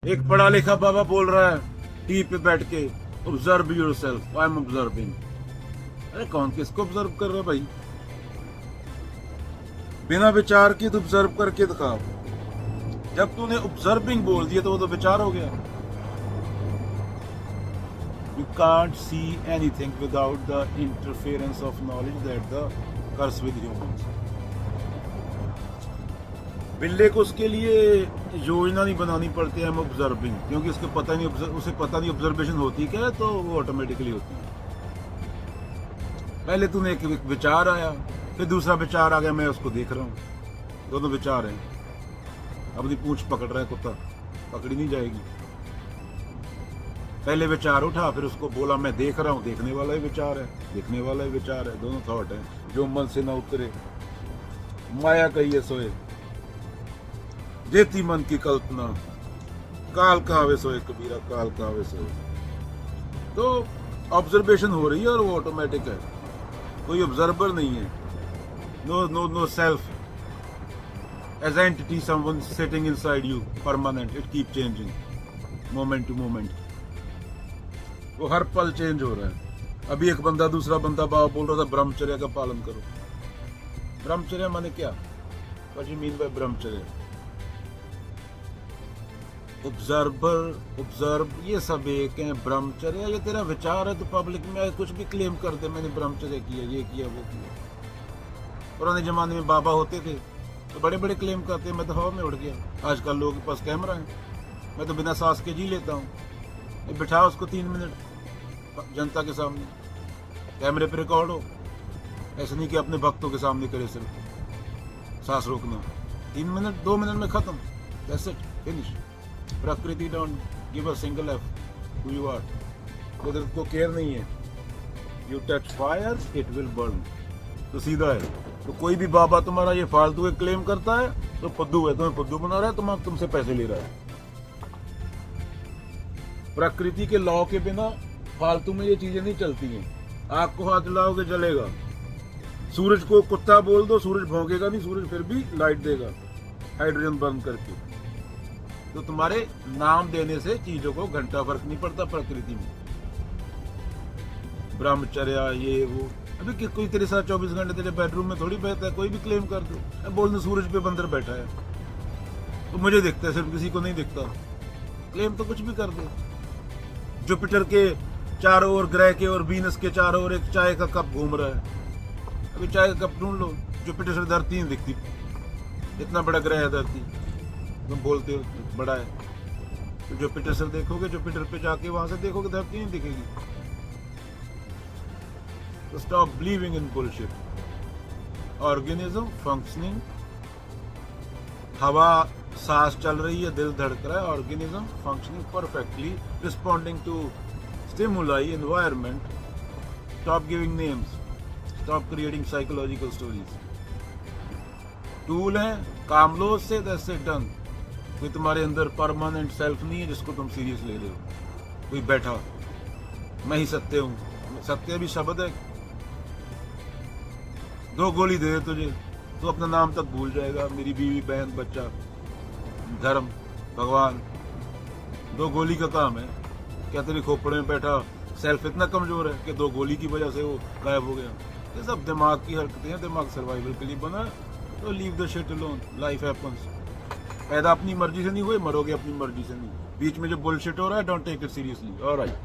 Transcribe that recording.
एक पढ़ा लिखा बाबा बोल रहा है टी पे बैठ के, observe yourself, I am observing. अरे कौन किसको ऑब्जर्व कर रहा है भाई? बिना विचार की तो ऑब्जर्व करके दिखाओ। जब तूने ऑब्जर्विंग बोल दिया तो वो तो विचार हो गया। You can't see anything without the interference of knowledge that the occurs with humans. बिल्ले को उसके लिए योजना नहीं बनानी पड़ती है ऑब्जर्विंग, क्योंकि उसको पता नहीं, उसे पता नहीं ऑब्जर्वेशन होती क्या है, तो वो ऑटोमेटिकली होती है। पहले तूने एक विचार आया, फिर दूसरा विचार आ गया, मैं उसको देख रहा हूँ। दोनों विचार हैं। अपनी पूंछ पकड़ रहा है कुत्ता, पकड़ी नहीं जाएगी। पहले विचार उठा, फिर उसको बोला मैं देख रहा हूँ, देखने वाला ही विचार है, देखने वाला ही विचार है। दोनों थॉट है। जो मन से ना उतरे माया कहिए सोए, जेती मन की कल्पना, काल कहावे सोए कबीरा, काल कहावे सोए। तो ऑब्जर्वेशन हो रही है और वो ऑटोमेटिक है, कोई ऑब्जर्वर नहीं है। No self as entity, someone sitting inside you, permanent, it keep changing moment to moment। वो हर पल चेंज हो रहा है। अभी एक बंदा दूसरा बंदा बाबा बोल रहा था ब्रह्मचर्य का पालन करो। ब्रह्मचर्य माने क्या? व्हाट यू मीन बाय ब्रह्मचर्य? ऑब्जर्व ये सब एक है। ब्रह्मचर्य ये तेरा विचार है, तो पब्लिक में कुछ भी क्लेम कर दे, मैंने ब्रह्मचर्य किया, ये किया, वो किया। पुराने जमाने में बाबा होते थे तो बड़े बड़े क्लेम करते हैं, मैं तो हवा में उड़ गया। आजकल लोगों के पास कैमरा है, मैं तो बिना सांस के जी लेता हूँ। बिठाओ उसको 3 मिनट जनता के सामने, कैमरे पे रिकॉर्ड हो। ऐसा नहीं कि अपने भक्तों के सामने करे सिर्फ सांस रोकना। 3 मिनट 2 मिनट में खत्म, दैट्स इट, फिनिश। प्रकृति don't give a single F who you are. कुदरत को केयर नहीं है। You touch fire it will burn, तो सीधा है। तो कोई भी बाबा तुम्हारा ये फालतू के क्लेम करता है तो फुद्दू है, तुम्हें फुद्दू बना रहा है, तुमसे पैसे ले रहा है। प्रकृति के लॉ के बिना फालतू में ये चीजें नहीं चलती हैं। आग को हाथ लाओगे जलेगा, सूरज को कुत्ता बोल दो, सूरज भौंकेगा नहीं, सूरज फिर भी लाइट देगा हाइड्रोजन बर्न करके। तो तुम्हारे नाम देने से चीजों को घंटा फर्क नहीं पड़ता प्रकृति में। ब्रह्मचर्या ये वो, अभी कोई तेरे साथ 24 घंटे तेरे बेडरूम में थोड़ी बैठता है। कोई भी क्लेम कर दो, बोल दो सूरज पे बंदर बैठा है तो मुझे दिखता है, सिर्फ किसी को नहीं दिखता। क्लेम तो कुछ भी कर दे। जुपिटर के चारों ओर, ग्रह के और वीनस के चारों ओर एक चाय का कप घूम रहा है। अभी चाय का कप ढूंढ लो, जुपिटर से धरती नहीं दिखती। इतना बड़ा ग्रह है धरती, तुम बोलते हो बड़ा है। तो जुपिटर से देखोगे, जुपिटर पे जाके वहां से देखोगे, धरती नहीं दिखेगी। So stop believing in bullshit. Organism functioning, हवा सांस चल रही है, दिल धड़क रहा है। Organism functioning perfectly, responding to stimuli, environment. Stop giving names. Stop creating psychological stories. Tool है, काम लो उससे, that's it done। कोई तुम्हारे अंदर परमानेंट सेल्फ नहीं है जिसको तुम सीरियस ले रहे हो। कोई बैठा मैं ही सत्य हूँ, सत्य भी शब्द है। 2 गोली दे तुझे तो अपना नाम तक भूल जाएगा। मेरी बीवी, बहन, बच्चा, धर्म, भगवान, 2 गोली का काम है। क्या तेरे खोपड़े में बैठा सेल्फ इतना कमजोर है कि 2 गोली की वजह से वो गायब हो गया? ये सब दिमाग की हरकतें हैं। दिमाग सर्वाइवल के लिए बना, तो leave the shit alone, life happens. पैदा अपनी मर्जी से नहीं हुए, मरोगे अपनी मर्जी से नहीं। बीच में जो बुलशिट हो रहा है, don't take it seriously. Alright.